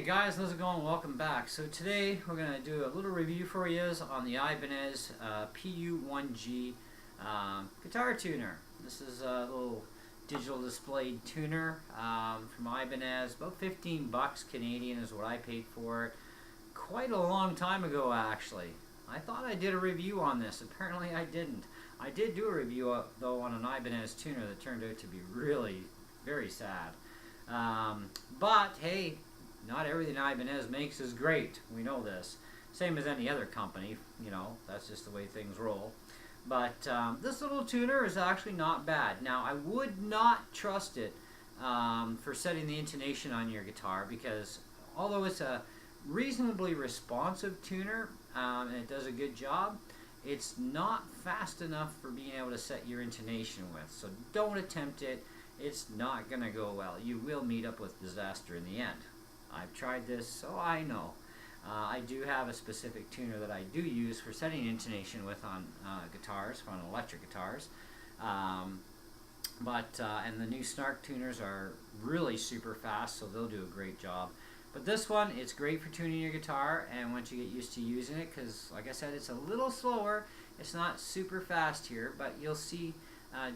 Guys, how's it going? Welcome back. So today we're going to do a little review for you on the Ibanez PU1G guitar tuner. This is a little digital displayed tuner from Ibanez. About 15 bucks Canadian is what I paid for it. Quite a long time ago, actually. I thought I did a review on this. Apparently I didn't. I did do a review though on an Ibanez tuner that turned out to be really very sad. But hey, not everything Ibanez makes is great. We know this. Same as any other company, you know, that's just the way things roll. But this little tuner is actually not bad. Now, I would not trust it for setting the intonation on your guitar because although it's a reasonably responsive tuner and it does a good job, it's not fast enough for being able to set your intonation with. So don't attempt it. It's not going to go well. You will meet up with disaster in the end. I've tried this, so I know. I do have a specific tuner that I do use for setting intonation with on guitars, on electric guitars. And the new Snark tuners are really super fast, so they'll do a great job. But this one, it's great for tuning your guitar, and once you get used to using it, because like I said, it's a little slower. It's not super fast here, but you'll see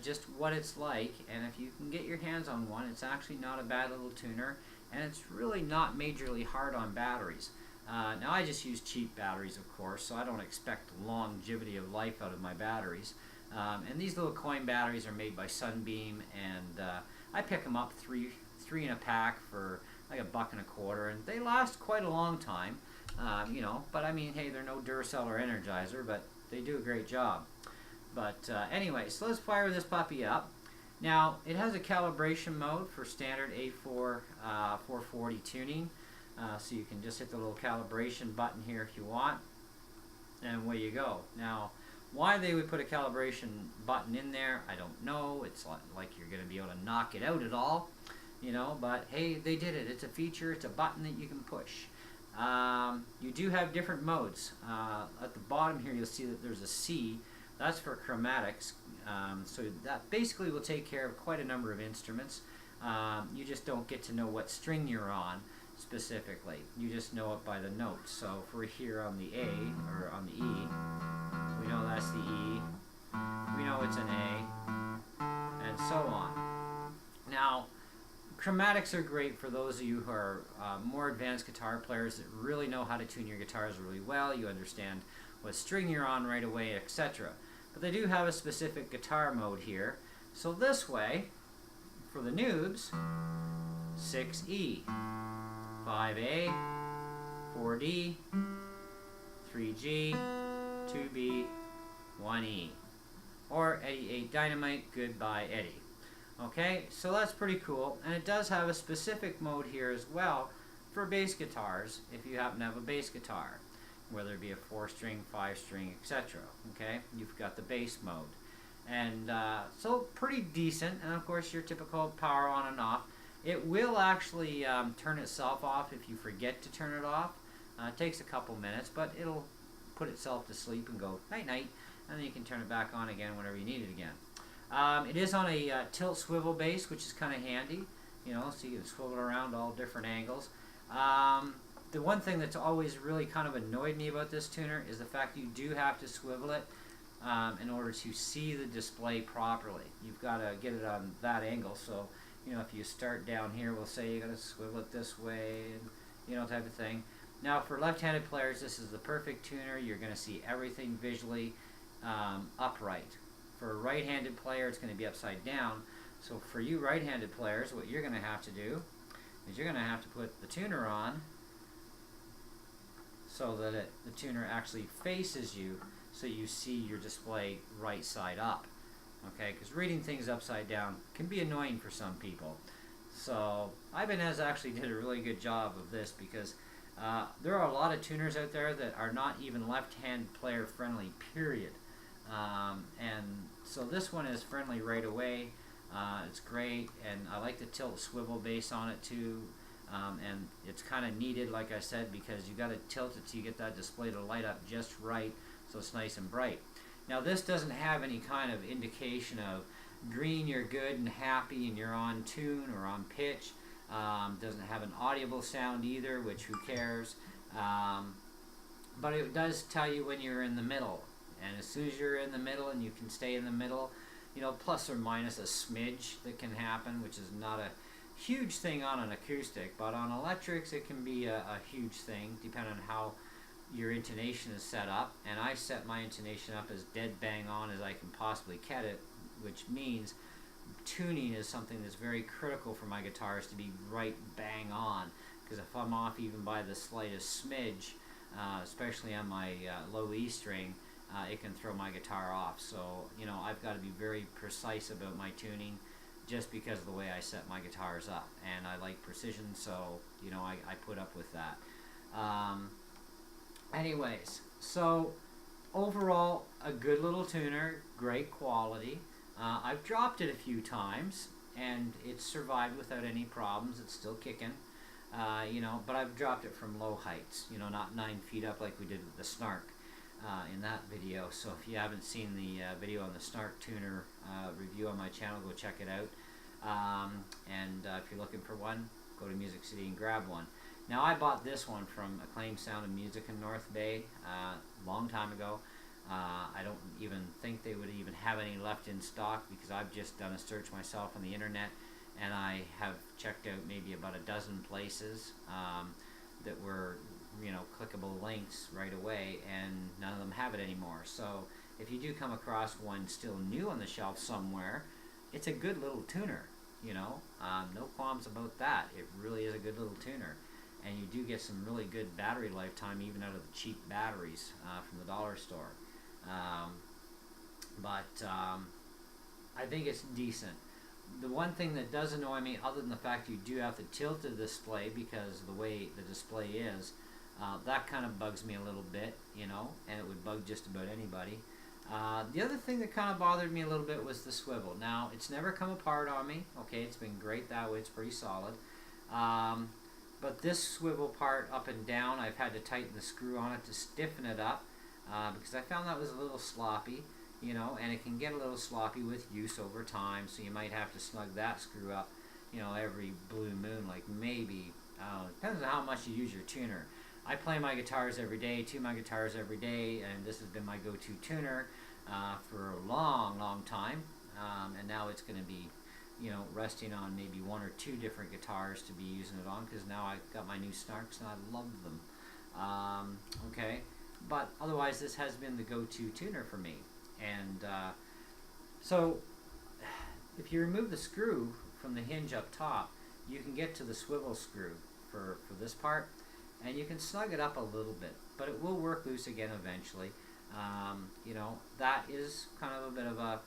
just what it's like. And if you can get your hands on one, it's actually not a bad little tuner. And it's really not majorly hard on batteries. Now I just use cheap batteries, of course, so I don't expect longevity of life out of my batteries. And these little coin batteries are made by Sunbeam, and I pick them up three in a pack for like $1.25, and they last quite a long time, you know. But I mean, hey, they're no Duracell or Energizer, but they do a great job. But anyway, so let's fire this puppy up. Now, it has a calibration mode for standard A4 440 tuning, so you can just hit the little calibration button here if you want, and away you go. Now, why they would put a calibration button in there, I don't know. It's like you're going to be able to knock it out at all, you know, but hey, they did it. It's a feature. It's a button that you can push. You do have different modes. At the bottom here, you'll see that there's a C. That's for chromatics, so that basically will take care of quite a number of instruments. You just don't get to know what string you're on specifically. You just know it by the notes. So if we're here on the A or on the E, we know that's the E. We know it's an A, and so on. Now, chromatics are great for those of you who are more advanced guitar players that really know how to tune your guitars really well. You understand what string you're on right away, etc. But they do have a specific guitar mode here. So this way, for the noobs, 6E, 5A, 4D, 3G, 2B, 1E. Or Eddie 8 Dynamite, goodbye Eddie. Okay, so that's pretty cool. And it does have a specific mode here as well for bass guitars, if you happen to have a bass guitar, whether it be a 4-string, 5-string, etc. Okay, you've got the bass mode, and so pretty decent. And of course, your typical power on and off. It will actually turn itself off if you forget to turn it off. It takes a couple minutes, but it'll put itself to sleep and go night night, and then you can turn it back on again whenever you need it again. It is on a tilt swivel base, which is kind of handy, you know, so you can swivel it around all different angles. The one thing that's always really kind of annoyed me about this tuner is the fact you do have to swivel it in order to see the display properly. You've got to get it on that angle, so you know, if you start down here, we'll say you got to swivel it this way, and you know, type of thing. Now, for left-handed players, this is the perfect tuner. You're going to see everything visually upright. For a right-handed player, it's going to be upside down. So for you right-handed players, what you're going to have to do is you're going to have to put the tuner on so that the tuner actually faces you, so you see your display right side up. Okay, because reading things upside down can be annoying for some people. So Ibanez actually did a really good job of this, because there are a lot of tuners out there that are not even left-hand player friendly, period. And so this one is friendly right away. It's great, and I like the tilt swivel base on it too. And it's kind of needed, like I said, because you got to tilt it so you get that display to light up just right, so it's nice and bright. Now, this doesn't have any kind of indication of green, you're good and happy and you're on tune or on pitch. Doesn't have an audible sound either, which who cares. But it does tell you when you're in the middle, and as soon as you're in the middle and you can stay in the middle, you know, plus or minus a smidge that can happen, which is not a huge thing on an acoustic, but on electrics it can be a huge thing depending on how your intonation is set up. And I set my intonation up as dead bang on as I can possibly get it, which means tuning is something that's very critical for my guitars to be right bang on, because if I'm off even by the slightest smidge, especially on my low E string, it can throw my guitar off. So, you know, I've got to be very precise about my tuning just because of the way I set my guitars up. And I like precision, so, you know, I put up with that. Anyways, so overall, a good little tuner, great quality. I've dropped it a few times, and it's survived without any problems. It's still kicking. You know, but I've dropped it from low heights, you know, not 9 feet up like we did with the Snark in that video. So if you haven't seen the video on the Snark tuner review on my channel, go check it out. If you're looking for one, go to Music City and grab one. Now, I bought this one from Acclaimed Sound and Music in North Bay a long time ago. I don't even think they would even have any left in stock, because I've just done a search myself on the internet, and I have checked out maybe about a dozen places that were, you know, clickable links right away, and none of them have it anymore. So if you do come across one still new on the shelf somewhere, it's a good little tuner, you know, no qualms about that. It really is a good little tuner, and you do get some really good battery lifetime even out of the cheap batteries from the dollar store. I think it's decent. The one thing that does annoy me, other than the fact you do have to tilt the display because of the way the display is, that kind of bugs me a little bit, you know, and it would bug just about anybody. The other thing that kind of bothered me a little bit was the swivel. Now, it's never come apart on me, okay, it's been great that way, it's pretty solid. But this swivel part up and down, I've had to tighten the screw on it to stiffen it up, because I found that was a little sloppy. You know, and it can get a little sloppy with use over time, so you might have to snug that screw up, you know, every blue moon, like maybe, depends on how much you use your tuner. I play my guitars every day, tune my guitars every day, and this has been my go-to tuner for a long, long time, and now it's going to be, you know, resting on maybe 1 or 2 different guitars to be using it on, because now I've got my new Snarks and I love them. Okay, but otherwise this has been the go-to tuner for me. And so if you remove the screw from the hinge up top, you can get to the swivel screw for this part, and you can snug it up a little bit, but it will work loose again eventually. You know, that is kind of a bit of a,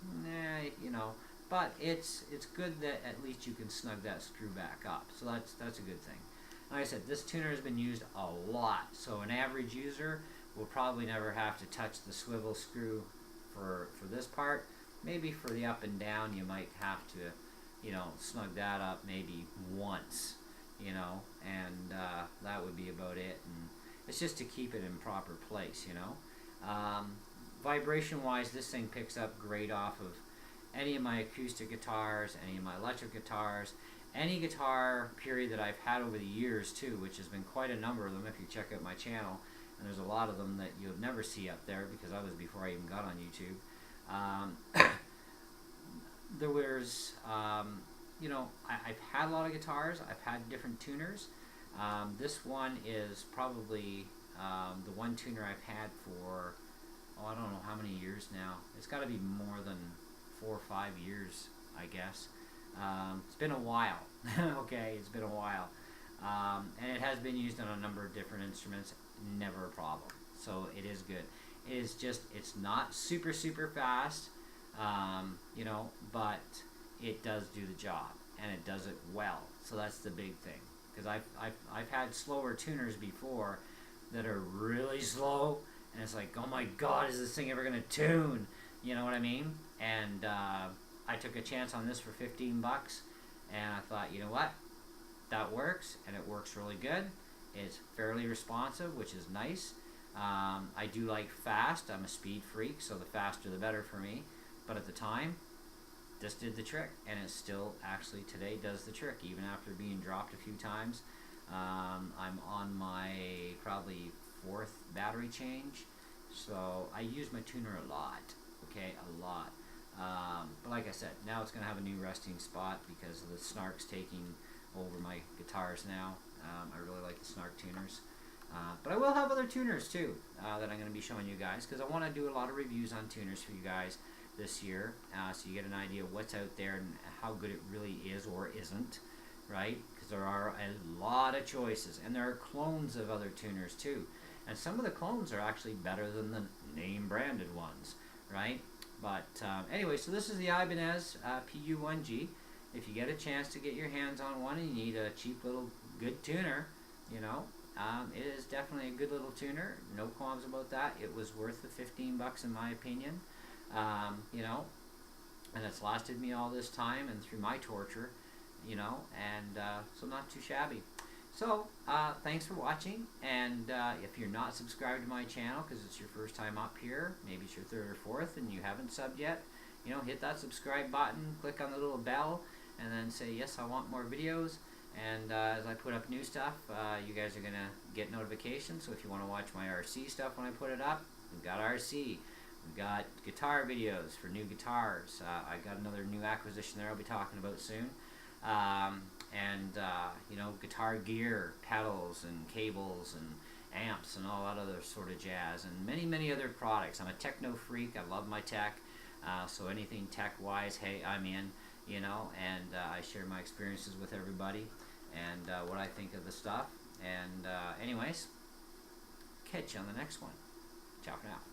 you know, but it's good that at least you can snug that screw back up, so that's a good thing. Like I said, this tuner has been used a lot, so an average user will probably never have to touch the swivel screw for this part. Maybe for the up and down you might have to, you know, snug that up maybe once, you know, and that would be about it. And it's just to keep it in proper place, you know. Vibration wise, this thing picks up great off of any of my acoustic guitars, any of my electric guitars, any guitar period that I've had over the years too, which has been quite a number of them if you check out my channel. And there's a lot of them that you'll never see up there because I was before I even got on YouTube. There was, you know, I've had a lot of guitars. I've had different tuners. This one is probably the one tuner I've had for, I don't know how many years now. It's got to be more than 4 or 5 years, I guess. It's been a while. Okay, it's been a while. And it has been used on a number of different instruments. Never a problem. So it is good. It is just, it's not super fast, you know, but it does do the job, and it does it well. So that's the big thing. Because I've had slower tuners before that are really slow, and it's like, oh my god, is this thing ever gonna tune? You know what I mean? And I took a chance on this for 15 bucks, and I thought, you know what? That works, and it works really good. It's fairly responsive, which is nice. I do like fast. I'm a speed freak, so the faster the better for me. But at the time, this did the trick, and it still actually today does the trick, even after being dropped a few times. I'm on my probably 4th battery change, so I use my tuner a lot, okay, a lot. But like I said, now it's going to have a new resting spot because of the snarks taking over my guitars now. I really like the snark tuners. But I will have other tuners too that I'm going to be showing you guys, because I want to do a lot of reviews on tuners for you guys this year, so you get an idea of what's out there and how good it really is or isn't, right? Because there are a lot of choices, and there are clones of other tuners too, and some of the clones are actually better than the name branded ones, right? But anyway, so this is the Ibanez PU1G. If you get a chance to get your hands on one and you need a cheap little good tuner, you know, it is definitely a good little tuner. No qualms about that. It was worth the 15 bucks in my opinion. You know, and it's lasted me all this time and through my torture, you know, and so not too shabby. So thanks for watching, and if you're not subscribed to my channel because it's your first time up here, maybe it's your 3rd or 4th and you haven't subbed yet, you know, hit that subscribe button, click on the little bell, and then say yes, I want more videos. And as I put up new stuff, you guys are gonna get notifications. So if you want to watch my RC stuff when I put it up, we've got RC. We've got guitar videos for new guitars. I got another new acquisition there I'll be talking about soon. You know, guitar gear, pedals and cables and amps and all that other sort of jazz, and many, many other products. I'm a techno freak. I love my tech. So anything tech-wise, hey, I'm in, you know, and I share my experiences with everybody and what I think of the stuff. And anyways, catch you on the next one. Ciao for now.